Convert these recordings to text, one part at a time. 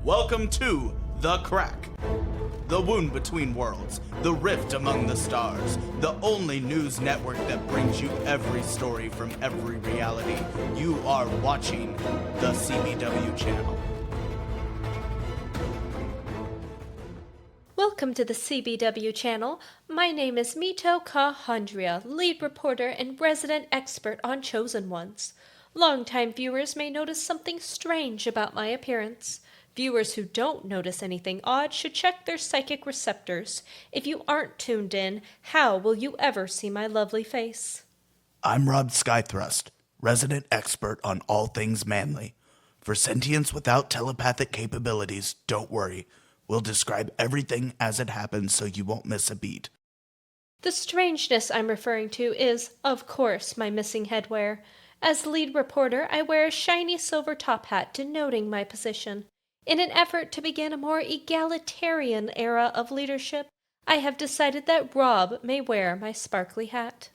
Welcome to The Crack. The wound between worlds, the rift among the stars, the only news network that brings you every story from every reality. You are watching the CBW channel. Welcome to the CBW channel. My name is Mito Kahundria, lead reporter and resident expert on Chosen Ones. Longtime viewers may notice something strange about my appearance. Viewers who don't notice anything odd should check their psychic receptors. If you aren't tuned in, how will you ever see my lovely face? I'm Rob Skythrust, resident expert on all things manly. For sentience without telepathic capabilities, don't worry. We'll describe everything as it happens so you won't miss a beat. The strangeness I'm referring to is, of course, my missing headwear. As lead reporter, I wear a shiny silver top hat denoting my position. In an effort to begin a more egalitarian era of leadership, I have decided that Rob may wear my sparkly hat.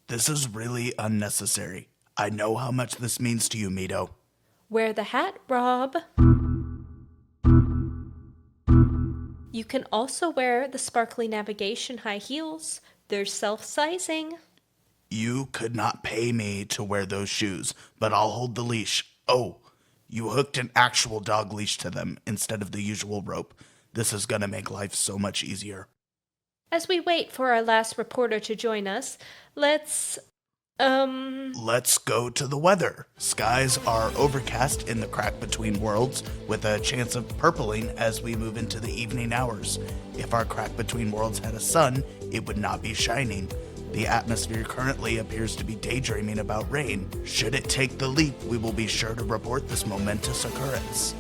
This is really unnecessary. I know how much this means to you, Mito. Wear the hat, Rob. You can also wear the sparkly navigation high heels. They're self-sizing. You could not pay me to wear those shoes, but I'll hold the leash. Oh, you hooked an actual dog leash to them instead of the usual rope. This is gonna make life so much easier. As we wait for our last reporter to join us, let's go to the weather. Skies are overcast in the crack between worlds, with a chance of purpling as we move into the evening hours. If our crack between worlds had a sun, it would not be shining. The atmosphere currently appears to be daydreaming about rain. Should it take the leap, we will be sure to report this momentous occurrence.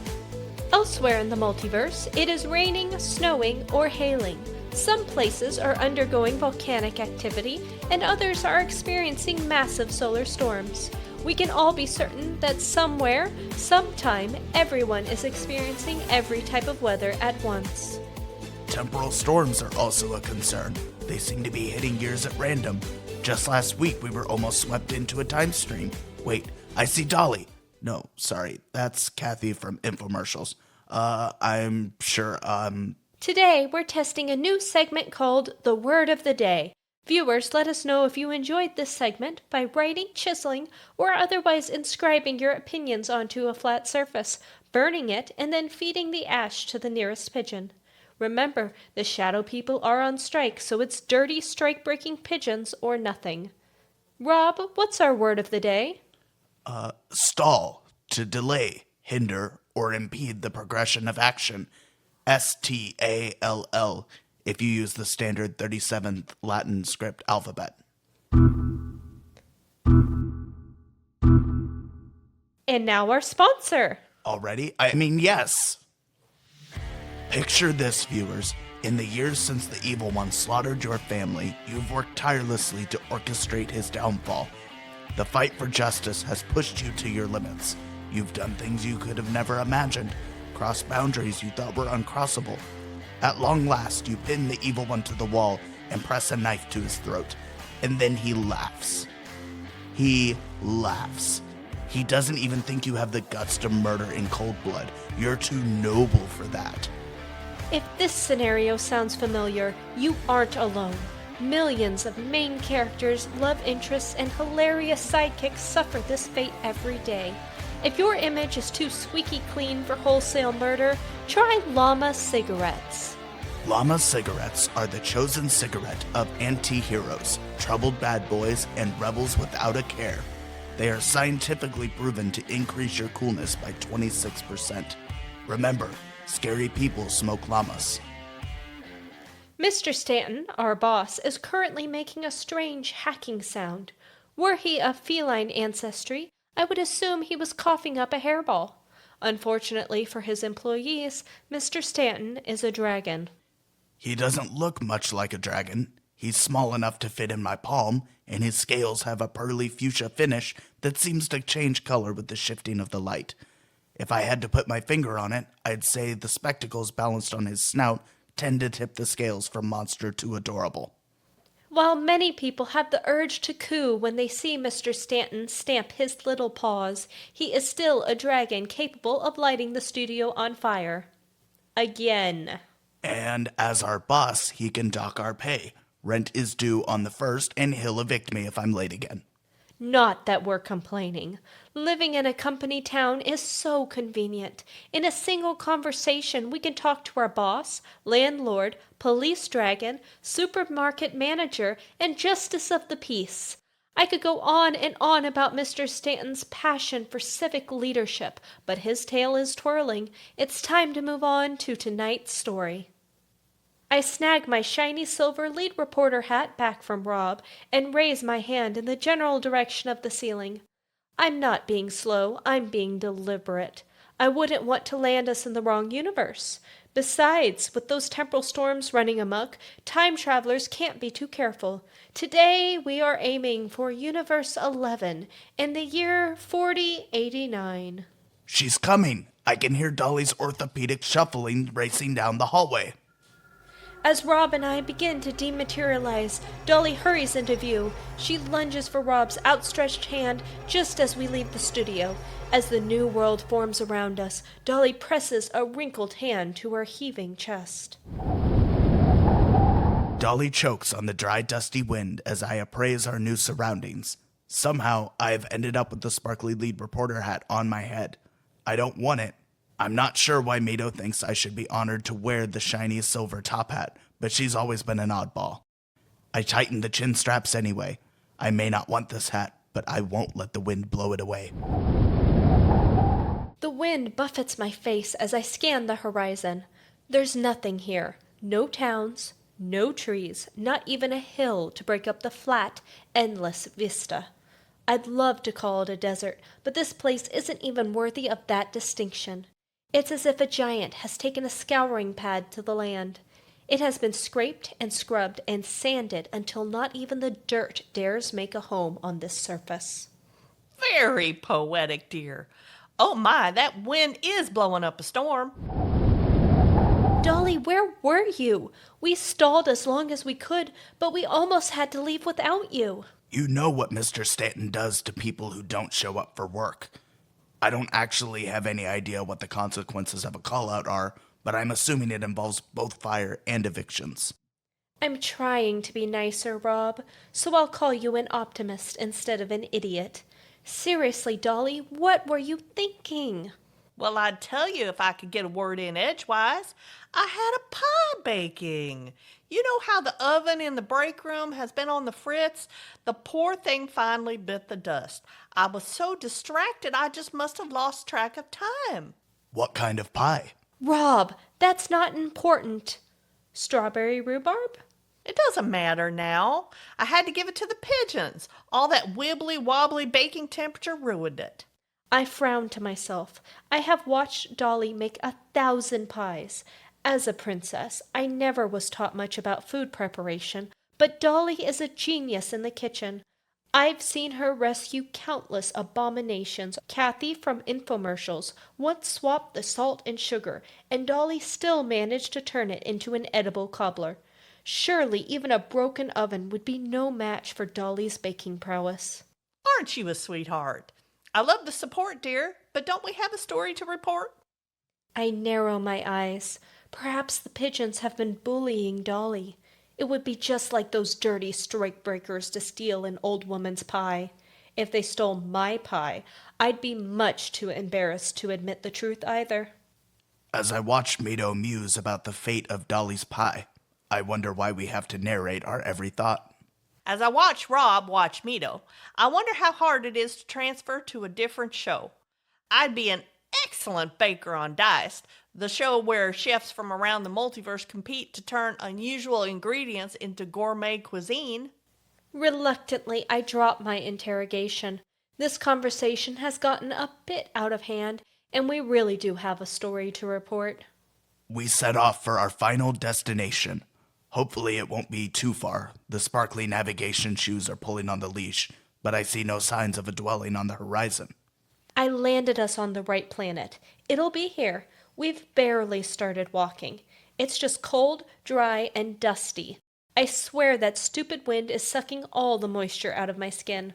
Elsewhere in the multiverse, it is raining, snowing, or hailing. Some places are undergoing volcanic activity, and others are experiencing massive solar storms. We can all be certain that somewhere, sometime, everyone is experiencing every type of weather at once. Temporal storms are also a concern. They seem to be hitting years at random. Just last week, we were almost swept into a time stream. Wait, I see Dolly. No, sorry, that's Kathy from infomercials. I'm sure, Today, we're testing a new segment called The Word of the Day. Viewers, let us know if you enjoyed this segment by writing, chiseling, or otherwise inscribing your opinions onto a flat surface, burning it, and then feeding the ash to the nearest pigeon. Remember, the shadow people are on strike, so it's dirty strike-breaking pigeons or nothing. Rob, what's our word of the day? Stall, to delay, hinder, or impede the progression of action. STALL, if you use the standard 37th Latin script alphabet. And now our sponsor. Already? I mean, yes. Picture this, viewers. In the years since the evil one slaughtered your family, you've worked tirelessly to orchestrate his downfall. The fight for justice has pushed you to your limits. You've done things you could have never imagined, crossed boundaries you thought were uncrossable. At long last, you pin the evil one to the wall and press a knife to his throat. And then he laughs. He laughs. He doesn't even think you have the guts to murder in cold blood. You're too noble for that. If this scenario sounds familiar, you aren't alone. Millions of main characters, love interests, and hilarious sidekicks suffer this fate every day. If your image is too squeaky clean for wholesale murder, try Llama cigarettes. Llama cigarettes are the chosen cigarette of anti-heroes, troubled bad boys, and rebels without a care. They are scientifically proven to increase your coolness by 26%. Remember, scary people smoke llamas. Mr. Stanton, our boss, is currently making a strange hacking sound. Were he of feline ancestry, I would assume he was coughing up a hairball. Unfortunately for his employees, Mr. Stanton is a dragon. He doesn't look much like a dragon. He's small enough to fit in my palm, and his scales have a pearly fuchsia finish that seems to change color with the shifting of the light. If I had to put my finger on it, I'd say the spectacles balanced on his snout tend to tip the scales from monster to adorable. While many people have the urge to coo when they see Mr. Stanton stamp his little paws, he is still a dragon capable of lighting the studio on fire. Again. And as our boss, he can dock our pay. Rent is due on the 1st, and he'll evict me if I'm late again. Not that we're complaining. Living in a company town is so convenient. In a single conversation, we can talk to our boss, landlord, police dragon, supermarket manager, and justice of the peace. I could go on and on about Mr. Stanton's passion for civic leadership, but his tail is twirling. It's time to move on to tonight's story. I snag my shiny silver lead reporter hat back from Rob and raise my hand in the general direction of the ceiling. I'm not being slow, I'm being deliberate. I wouldn't want to land us in the wrong universe. Besides, with those temporal storms running amok, time travelers can't be too careful. Today we are aiming for Universe 11 in the year 4089. She's coming. I can hear Dolly's orthopedic shuffling racing down the hallway. As Rob and I begin to dematerialize, Dolly hurries into view. She lunges for Rob's outstretched hand just as we leave the studio. As the new world forms around us, Dolly presses a wrinkled hand to her heaving chest. Dolly chokes on the dry, dusty wind as I appraise our new surroundings. Somehow, I have ended up with the sparkly lead reporter hat on my head. I don't want it. I'm not sure why Mito thinks I should be honored to wear the shiny silver top hat, but she's always been an oddball. I tighten the chin straps anyway. I may not want this hat, but I won't let the wind blow it away. The wind buffets my face as I scan the horizon. There's nothing here. No towns, no trees, not even a hill to break up the flat, endless vista. I'd love to call it a desert, but this place isn't even worthy of that distinction. It's as if a giant has taken a scouring pad to the land. It has been scraped and scrubbed and sanded until not even the dirt dares make a home on this surface. Very poetic, dear. Oh my, that wind is blowing up a storm. Dolly, where were you? We stalled as long as we could, but we almost had to leave without you. You know what Mr. Stanton does to people who don't show up for work. I don't actually have any idea what the consequences of a call-out are, but I'm assuming it involves both fire and evictions. I'm trying to be nicer, Rob, so I'll call you an optimist instead of an idiot. Seriously, Dolly, what were you thinking? Well, I'd tell you if I could get a word in edgewise. I had a pie baking. You know how the oven in the break room has been on the fritz? The poor thing finally bit the dust. I was so distracted I just must have lost track of time. What kind of pie? Rob, that's not important. Strawberry rhubarb? It doesn't matter now. I had to give it to the pigeons. All that wibbly-wobbly baking temperature ruined it. I frowned to myself. I have watched Dolly make 1,000 pies. As a princess, I never was taught much about food preparation, but Dolly is a genius in the kitchen. I've seen her rescue countless abominations. Kathy from infomercials once swapped the salt and sugar, and Dolly still managed to turn it into an edible cobbler. Surely even a broken oven would be no match for Dolly's baking prowess. Aren't you a sweetheart? I love the support, dear, but don't we have a story to report? I narrow my eyes. Perhaps the pigeons have been bullying Dolly. It would be just like those dirty strikebreakers to steal an old woman's pie. If they stole my pie, I'd be much too embarrassed to admit the truth either. As I watch Mito muse about the fate of Dolly's pie, I wonder why we have to narrate our every thought. As I watch Rob watch Mito, I wonder how hard it is to transfer to a different show. I'd be an excellent baker on Diced, the show where chefs from around the multiverse compete to turn unusual ingredients into gourmet cuisine. Reluctantly, I drop my interrogation. This conversation has gotten a bit out of hand, and we really do have a story to report. We set off for our final destination. Hopefully it won't be too far. The sparkly navigation shoes are pulling on the leash, but I see no signs of a dwelling on the horizon. I landed us on the right planet. It'll be here. We've barely started walking. It's just cold, dry, and dusty. I swear that stupid wind is sucking all the moisture out of my skin.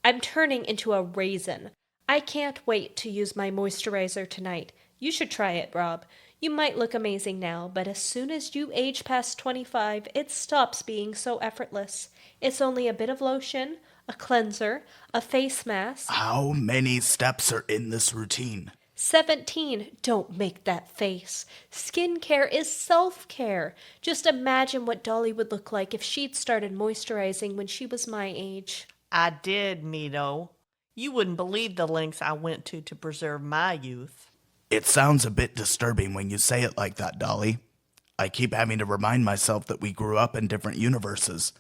I'm turning into a raisin. I can't wait to use my moisturizer tonight. You should try it, Rob. You might look amazing now, but as soon as you age past 25, it stops being so effortless. It's only a bit of lotion, a cleanser, a face mask. How many steps are in this routine? 17. Don't make that face. Skincare is self-care. Just imagine what Dolly would look like if she'd started moisturizing when she was my age. I did, Mito. You wouldn't believe the lengths I went to preserve my youth. It sounds a bit disturbing when you say it like that, Dolly. I keep having to remind myself that we grew up in different universes.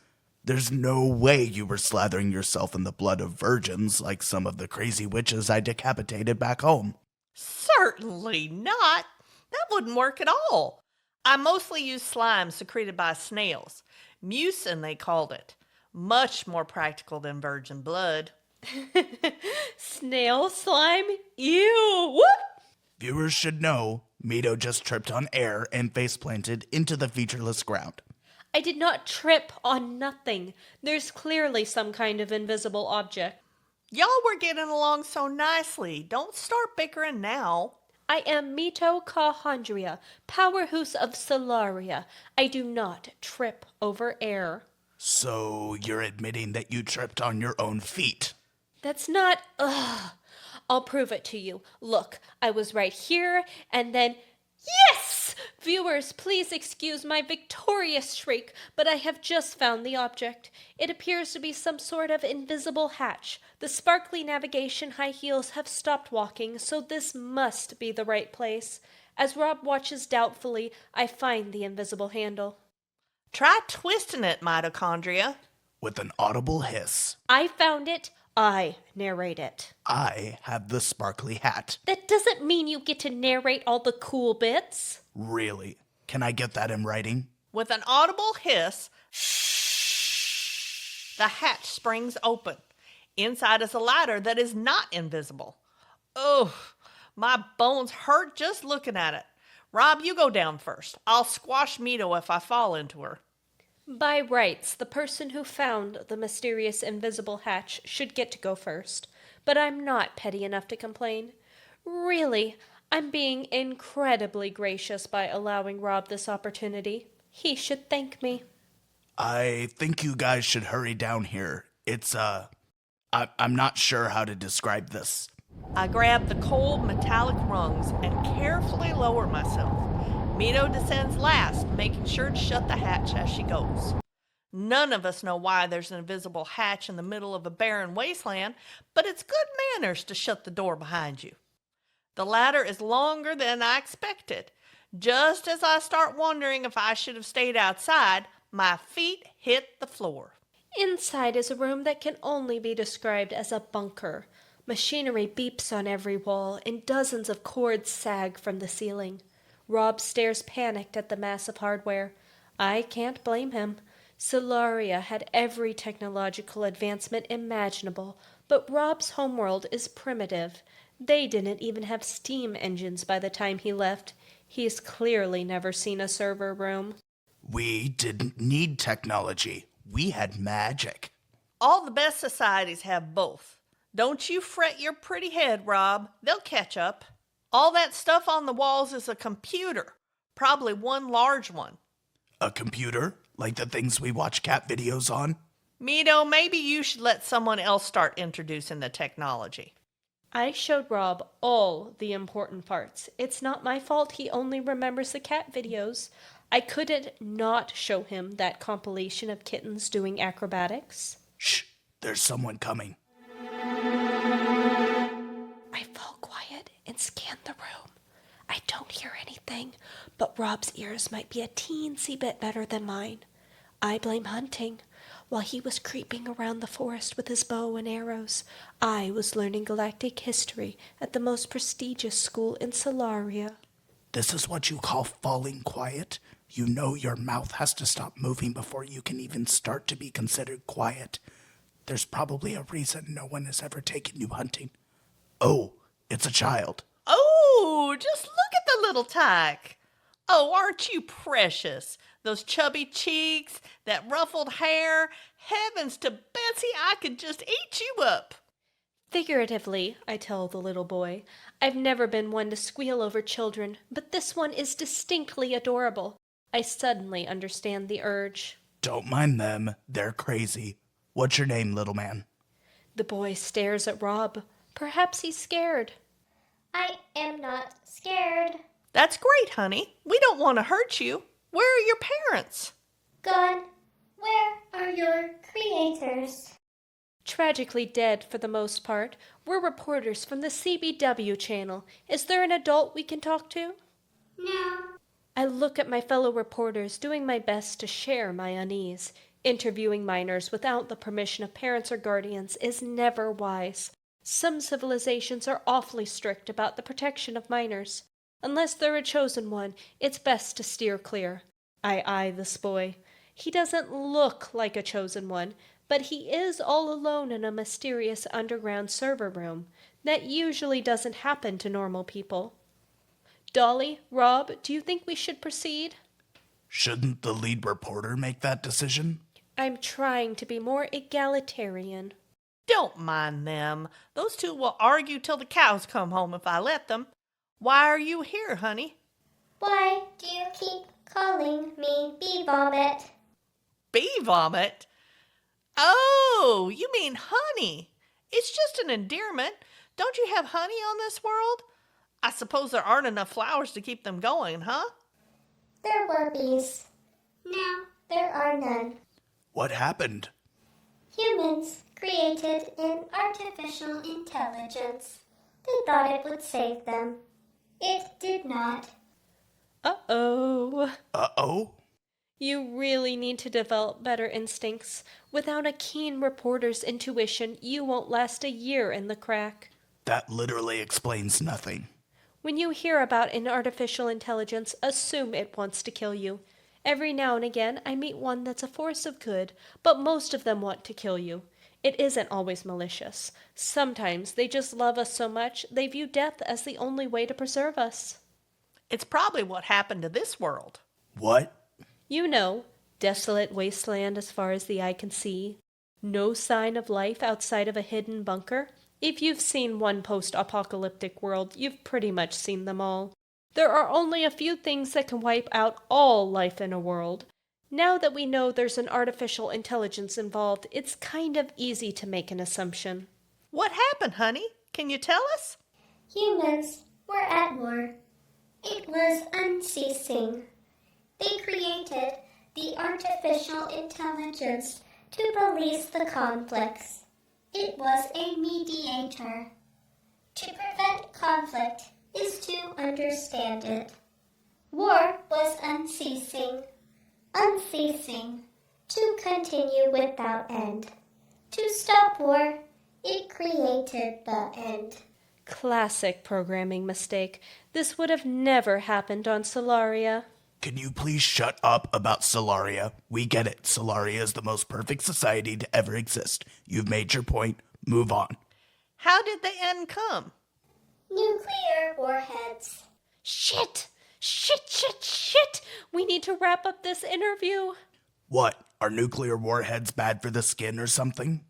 There's no way you were slathering yourself in the blood of virgins like some of the crazy witches I decapitated back home. Certainly not. That wouldn't work at all. I mostly use slime secreted by snails. Mucin, they called it. Much more practical than virgin blood. Snail slime? Ew! What? Viewers should know, Mito just tripped on air and face-planted into the featureless ground. I did not trip on nothing. There's clearly some kind of invisible object. Y'all were getting along so nicely. Don't start bickering now. I am mitochondria, powerhouse of Solaria. I do not trip over air. So you're admitting that you tripped on your own feet? That's not... Ugh. I'll prove it to you. Look, I was right here, and then... Yes! Viewers, please excuse my victorious shriek, but I have just found the object. It appears to be some sort of invisible hatch. The sparkly navigation high heels have stopped walking, so this must be the right place. As Rob watches doubtfully, I find the invisible handle. Try twisting it, mitochondria. With an audible hiss, I found it. I narrate it. I have the sparkly hat. That doesn't mean you get to narrate all the cool bits. Really? Can I get that in writing? With an audible hiss, the hatch springs open. Inside is a ladder that is not invisible. Ugh, my bones hurt just looking at it. Rob, you go down first. I'll squash Mito if I fall into her. By rights, the person who found the mysterious invisible hatch should get to go first. But I'm not petty enough to complain. Really, I'm being incredibly gracious by allowing Rob this opportunity. He should thank me. I think you guys should hurry down here. I'm not sure how to describe this. I grab the cold metallic rungs and carefully lower myself. Mito descends last, making sure to shut the hatch as she goes. None of us know why there's an invisible hatch in the middle of a barren wasteland, but it's good manners to shut the door behind you. The ladder is longer than I expected. Just as I start wondering if I should have stayed outside, my feet hit the floor. Inside is a room that can only be described as a bunker. Machinery beeps on every wall, and dozens of cords sag from the ceiling. Rob stares panicked at the mass of hardware. I can't blame him. Solaria had every technological advancement imaginable, but Rob's homeworld is primitive. They didn't even have steam engines by the time he left. He's clearly never seen a server room. We didn't need technology. We had magic. All the best societies have both. Don't you fret your pretty head, Rob. They'll catch up. All that stuff on the walls is a computer, probably one large one. A computer? Like the things we watch cat videos on? Mito, maybe you should let someone else start introducing the technology. I showed Rob all the important parts. It's not my fault he only remembers the cat videos. I couldn't not show him that compilation of kittens doing acrobatics. Shh, there's someone coming. I fall quiet and scan the room. I don't hear anything, but Rob's ears might be a teensy bit better than mine. I blame hunting. While he was creeping around the forest with his bow and arrows, I was learning galactic history at the most prestigious school in Solaria. This is what you call falling quiet? You know your mouth has to stop moving before you can even start to be considered quiet. There's probably a reason no one has ever taken you hunting. Oh, it's a child. Oh, just look at the little tyke. Oh, aren't you precious? Those chubby cheeks, that ruffled hair. Heavens to Betsy, I could just eat you up. Figuratively, I tell the little boy. I've never been one to squeal over children, but this one is distinctly adorable. I suddenly understand the urge. Don't mind them. They're crazy. What's your name, little man? The boy stares at Rob. Perhaps he's scared. I am not scared. That's great, honey. We don't want to hurt you. Where are your parents? Gone. Where are your creators? Tragically dead for the most part. We're reporters from the CBW channel. Is there an adult we can talk to? No. I look at my fellow reporters, doing my best to share my unease. Interviewing minors without the permission of parents or guardians is never wise. Some civilizations are awfully strict about the protection of minors. Unless they're a chosen one, it's best to steer clear. I eye this boy. He doesn't look like a chosen one, but he is all alone in a mysterious underground server room. That usually doesn't happen to normal people. Dolly, Rob, do you think we should proceed? Shouldn't the lead reporter make that decision? I'm trying to be more egalitarian. Don't mind them. Those two will argue till the cows come home if I let them. Why are you here, honey? Why do you keep calling me bee vomit? Bee vomit? Oh, you mean honey. It's just an endearment. Don't you have honey on this world? I suppose there aren't enough flowers to keep them going, huh? There were bees. Now there are none. What happened? Humans created an artificial intelligence. They thought it would save them. It did not. Uh-oh. Uh-oh? You really need to develop better instincts. Without a keen reporter's intuition, you won't last a year in the crack. That literally explains nothing. When you hear about an artificial intelligence, assume it wants to kill you. Every now and again, I meet one that's a force of good, but most of them want to kill you. It isn't always malicious. Sometimes they just love us so much, they view death as the only way to preserve us. It's probably what happened to this world. What? You know, desolate wasteland as far as the eye can see. No sign of life outside of a hidden bunker. If you've seen one post-apocalyptic world, you've pretty much seen them all. There are only a few things that can wipe out all life in a world. Now that we know there's an artificial intelligence involved, it's kind of easy to make an assumption. What happened, honey? Can you tell us? Humans were at war. It was unceasing. They created the artificial intelligence to police the conflicts. It was a mediator. To prevent conflict is to understand it. War was unceasing. Unceasing. To continue without end. To stop war, it created the end. Classic programming mistake. This would have never happened on Solaria. Can you please shut up about Solaria? We get it. Solaria is the most perfect society to ever exist. You've made your point. Move on. How did the end come? Nuclear warheads. Shit! Shit! We need to wrap up this interview. What? Are nuclear warheads bad for the skin or something?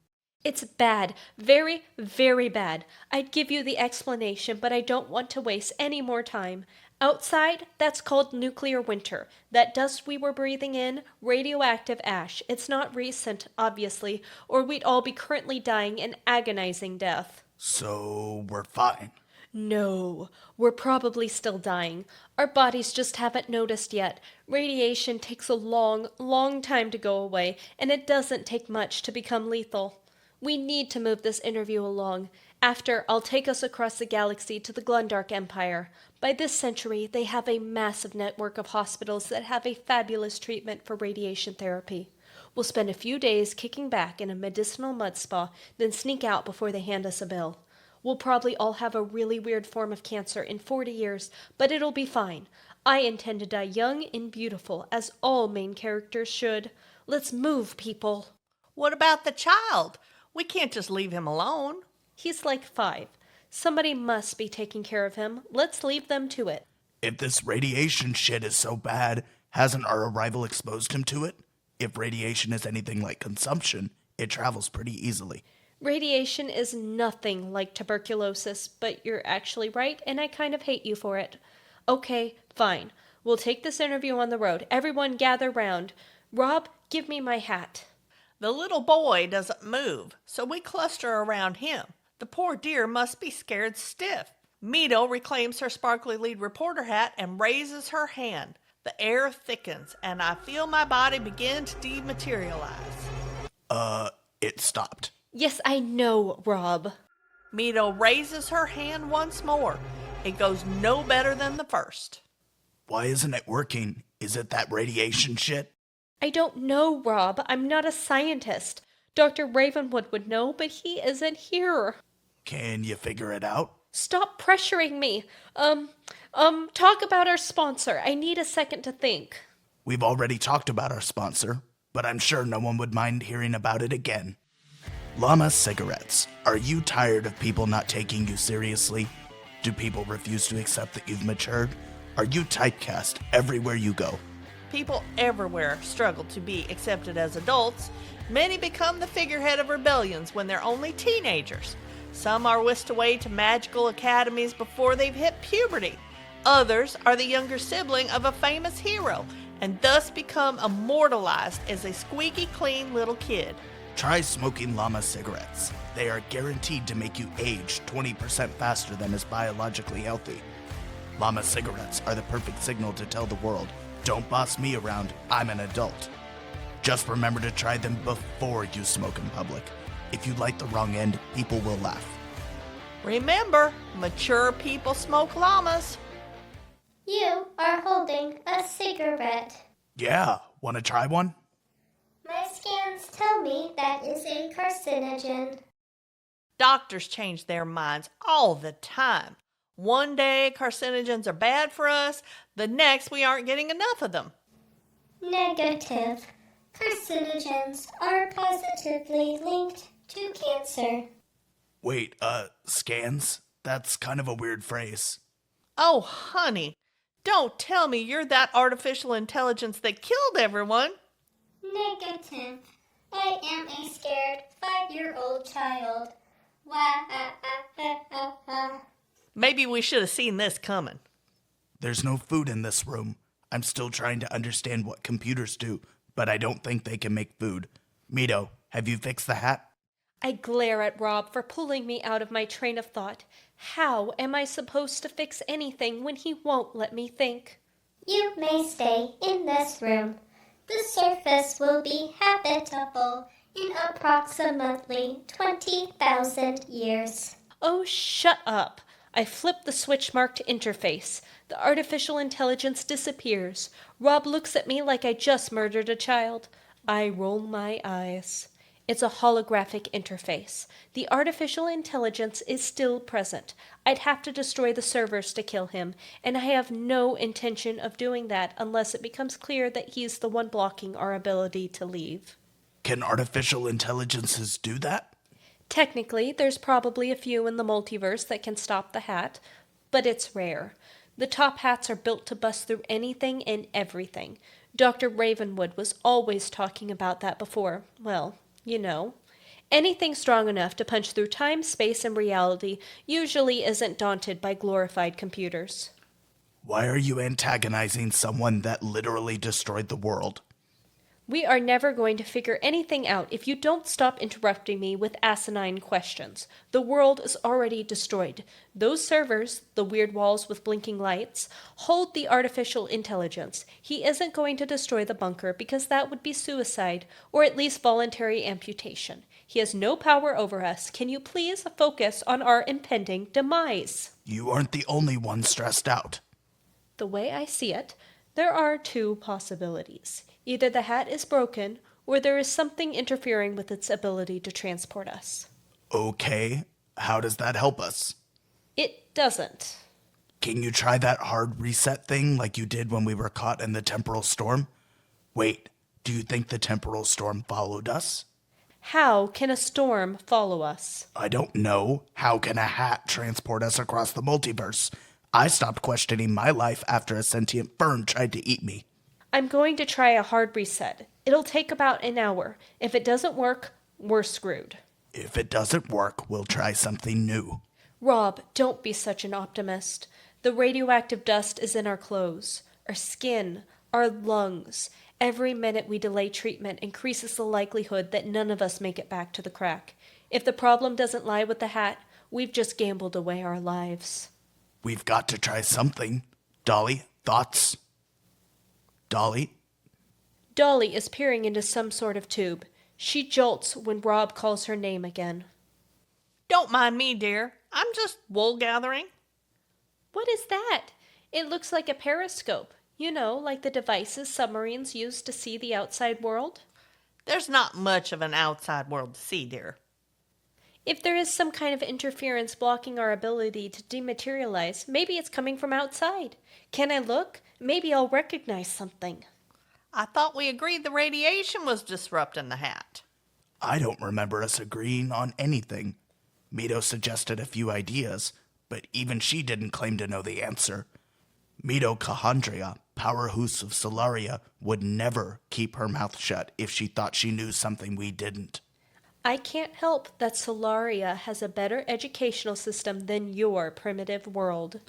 It's bad. Very, very bad. I'd give you the explanation, but I don't want to waste any more time. Outside, that's called nuclear winter. That dust we were breathing in, radioactive ash. It's not recent, obviously, or we'd all be currently dying an agonizing death. So, we're fine. No, we're probably still dying. Our bodies just haven't noticed yet. Radiation takes a long, long time to go away, and it doesn't take much to become lethal. We need to move this interview along. After, I'll take us across the galaxy to the Glundark Empire. By this century, they have a massive network of hospitals that have a fabulous treatment for radiation therapy. We'll spend a few days kicking back in a medicinal mud spa, then sneak out before they hand us a bill. We'll probably all have a really weird form of cancer in 40 years, but it'll be fine. I intend to die young and beautiful, as all main characters should. Let's move, people. What about the child? We can't just leave him alone. He's like 5. Somebody must be taking care of him. Let's leave them to it. If this radiation shit is so bad, Hasn't our arrival exposed him to it? If radiation is anything like consumption, it travels pretty easily. Radiation is nothing like tuberculosis, but you're actually right, and I kind of hate you for it. Okay, fine. We'll take this interview on the road. Everyone gather round. Rob, give me my hat. The little boy doesn't move, so we cluster around him. The poor dear must be scared stiff. Mito reclaims her sparkly lead reporter hat and raises her hand. The air thickens, and I feel my body begin to dematerialize. It stopped. Yes, I know, Rob. Mito raises her hand once more. It goes no better than the first. Why isn't it working? Is it that radiation shit? I don't know, Rob. I'm not a scientist. Dr. Ravenwood would know, but he isn't here. Can you figure it out? Stop pressuring me. Talk about our sponsor. I need a second to think. We've already talked about our sponsor, but I'm sure no one would mind hearing about it again. Llama Cigarettes. Are you tired of people not taking you seriously? Do people refuse to accept that you've matured? Are you typecast everywhere you go? People everywhere struggle to be accepted as adults. Many become the figurehead of rebellions when they're only teenagers. Some are whisked away to magical academies before they've hit puberty. Others are the younger sibling of a famous hero and thus become immortalized as a squeaky clean little kid. Try smoking Llama cigarettes. They are guaranteed to make you age 20% faster than is biologically healthy. Llama cigarettes are the perfect signal to tell the world, don't boss me around, I'm an adult. Just remember to try them before you smoke in public. If you light the wrong end, people will laugh. Remember, mature people smoke llamas. You are holding a cigarette. Yeah, wanna try one? My scans tell me that is a carcinogen. Doctors change their minds all the time. One day carcinogens are bad for us, the next we aren't getting enough of them. Negative. Carcinogens are positively linked to cancer. Wait, scans? That's kind of a weird phrase. Oh, honey, don't tell me you're that artificial intelligence that killed everyone. Negative. I am a scared 5-year-old child. Wah. Maybe we should have seen this coming. There's no food in this room. I'm still trying to understand what computers do, but I don't think they can make food. Mito, have you fixed the hat? I glare at Rob for pulling me out of my train of thought. How am I supposed to fix anything when he won't let me think? You may stay in this room. The surface will be habitable in approximately 20,000 years. Oh, shut up. I flip the switch marked interface. The artificial intelligence disappears. Rob looks at me like I just murdered a child. I roll my eyes. It's a holographic interface. The artificial intelligence is still present. I'd have to destroy the servers to kill him, and I have no intention of doing that unless it becomes clear that he's the one blocking our ability to leave. Can artificial intelligences do that? Technically, there's probably a few in the multiverse that can stop the hat, but it's rare. The top hats are built to bust through anything and everything. Dr. Ravenwood was always talking about that before. Well, you know. Anything strong enough to punch through time, space, and reality usually isn't daunted by glorified computers. Why are you antagonizing someone that literally destroyed the world? We are never going to figure anything out if you don't stop interrupting me with asinine questions. The world is already destroyed. Those servers, the weird walls with blinking lights, hold the artificial intelligence. He isn't going to destroy the bunker because that would be suicide, or at least voluntary amputation. He has no power over us. Can you please focus on our impending demise? You aren't the only one stressed out. The way I see it, there are two possibilities. Either the hat is broken, or there is something interfering with its ability to transport us. Okay, how does that help us? It doesn't. Can you try that hard reset thing like you did when we were caught in the temporal storm? Wait, do you think the temporal storm followed us? How can a storm follow us? I don't know. How can a hat transport us across the multiverse? I stopped questioning my life after a sentient fern tried to eat me. I'm going to try a hard reset. It'll take about an hour. If it doesn't work, we're screwed. If it doesn't work, we'll try something new. Rob, don't be such an optimist. The radioactive dust is in our clothes, our skin, our lungs. Every minute we delay treatment increases the likelihood that none of us make it back to the crack. If the problem doesn't lie with the hat, we've just gambled away our lives. We've got to try something. Dolly, thoughts? Dolly? Dolly is peering into some sort of tube. She jolts when Rob calls her name again. Don't mind me, dear. I'm just wool gathering. What is that? It looks like a periscope. You know, like the devices submarines use to see the outside world. There's not much of an outside world to see, dear. If there is some kind of interference blocking our ability to dematerialize, maybe it's coming from outside. Can I look? Maybe I'll recognize something. I thought we agreed the radiation was disrupting the hat. I don't remember us agreeing on anything. Mito suggested a few ideas, but even she didn't claim to know the answer. Mito Cahandria, powerhouse of Solaria, would never keep her mouth shut if she thought she knew something we didn't. I can't help that Solaria has a better educational system than your primitive world.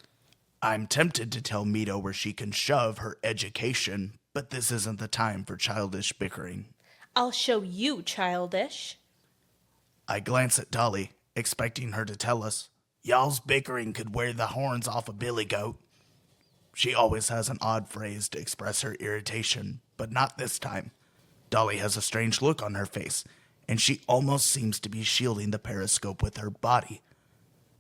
I'm tempted to tell Mito where she can shove her education, but this isn't the time for childish bickering. I'll show you, childish. I glance at Dolly, expecting her to tell us, "Y'all's bickering could wear the horns off a billy goat." She always has an odd phrase to express her irritation, but not this time. Dolly has a strange look on her face, and she almost seems to be shielding the periscope with her body.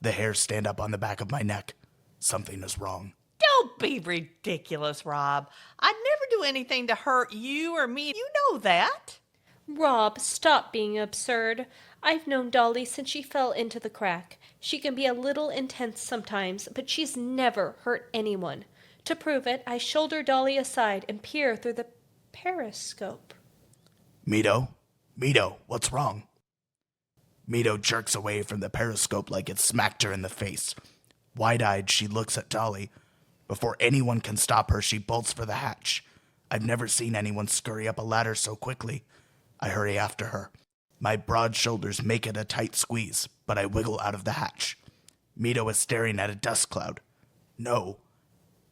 The hairs stand up on the back of my neck. Something is wrong. Don't be ridiculous, Rob. I'd never do anything to hurt you or me. You know that. Rob, stop being absurd. I've known Dolly since she fell into the crack. She can be a little intense sometimes, but she's never hurt anyone. To prove it, I shoulder Dolly aside and peer through the periscope. Mito, what's wrong? Mito jerks away from the periscope like it smacked her in the face. Wide-eyed, she looks at Dolly. Before anyone can stop her, she bolts for the hatch. I've never seen anyone scurry up a ladder so quickly. I hurry after her. My broad shoulders make it a tight squeeze, but I wiggle out of the hatch. Mito is staring at a dust cloud. No,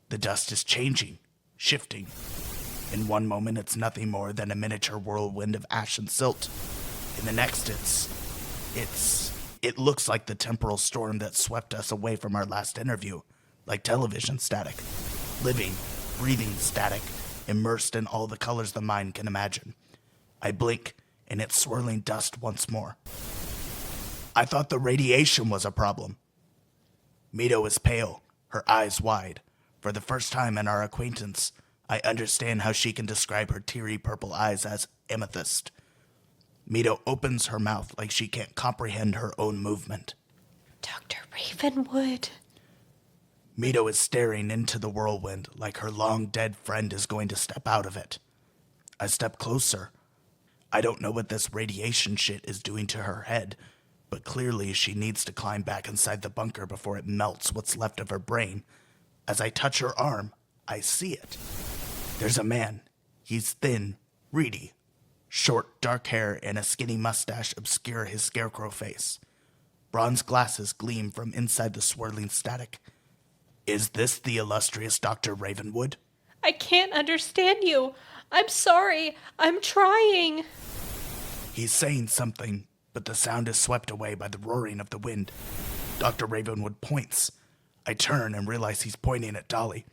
the dust is changing, shifting. In one moment, it's nothing more than a miniature whirlwind of ash and silt. In the next, it looks like the temporal storm that swept us away from our last interview, like television static. Living, breathing static, immersed in all the colors the mind can imagine. I blink, and it's swirling dust once more. I thought the radiation was a problem. Mito is pale, her eyes wide. For the first time in our acquaintance, I understand how she can describe her teary purple eyes as amethyst. Mito opens her mouth like she can't comprehend her own movement. Dr. Ravenwood. Mito is staring into the whirlwind like her long-dead friend is going to step out of it. I step closer. I don't know what this radiation shit is doing to her head, but clearly she needs to climb back inside the bunker before it melts what's left of her brain. As I touch her arm, I see it. There's a man. He's thin, reedy. Short, dark hair and a skinny mustache obscure his scarecrow face. Bronze glasses gleam from inside the swirling static. Is this the illustrious Dr. Ravenwood? I can't understand you. I'm sorry. I'm trying. He's saying something, but the sound is swept away by the roaring of the wind. Dr. Ravenwood points. I turn and realize he's pointing at Dolly.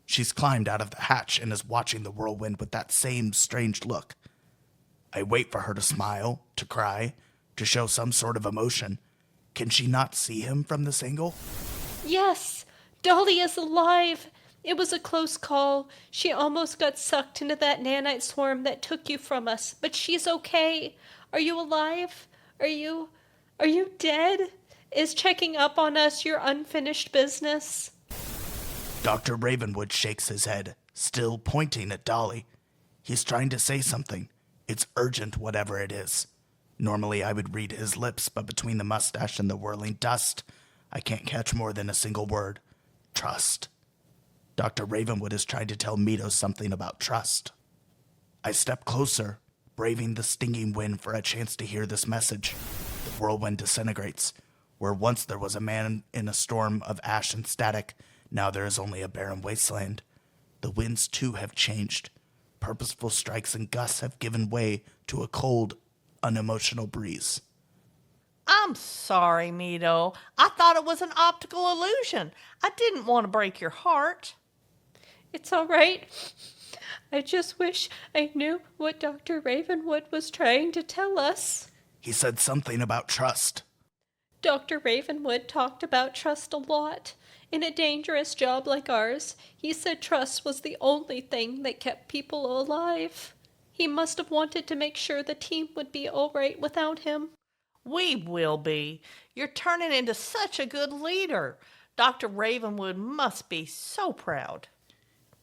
She's climbed out of the hatch and is watching the whirlwind with that same strange look. I wait for her to smile, to cry, to show some sort of emotion. Can she not see him from this angle? Yes, Dolly is alive. It was a close call. She almost got sucked into that nanite swarm that took you from us, but she's okay. Are you alive? Are you dead? Is checking up on us your unfinished business? Dr. Ravenwood shakes his head, still pointing at Dolly. He's trying to say something. It's urgent, whatever it is. Normally I would read his lips, but between the mustache and the whirling dust, I can't catch more than a single word. Trust. Dr. Ravenwood is trying to tell Mito something about trust. I step closer, braving the stinging wind for a chance to hear this message. The whirlwind disintegrates. Where once there was a man in a storm of ash and static, now there is only a barren wasteland. The winds too have changed. Purposeful strikes and gusts have given way to a cold, unemotional breeze. I'm sorry, Mito. I thought it was an optical illusion. I didn't want to break your heart. It's all right. I just wish I knew what Dr. Ravenwood was trying to tell us. He said something about trust. Dr. Ravenwood talked about trust a lot. In a dangerous job like ours, he said trust was the only thing that kept people alive. He must have wanted to make sure the team would be all right without him. We will be. You're turning into such a good leader. Dr. Ravenwood must be so proud.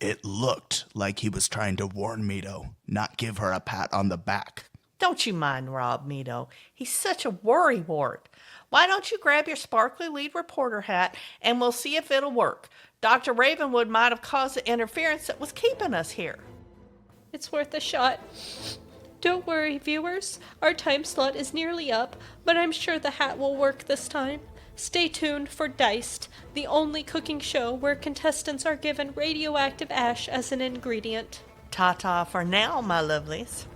It looked like he was trying to warn Mito, not give her a pat on the back. Don't you mind Rob, Mito. He's such a worrywart. Why don't you grab your sparkly lead reporter hat and we'll see if it'll work. Dr. Ravenwood might have caused the interference that was keeping us here. It's worth a shot. Don't worry, viewers. Our time slot is nearly up, but I'm sure the hat will work this time. Stay tuned for Diced, the only cooking show where contestants are given radioactive ash as an ingredient. Ta-ta for now, my lovelies.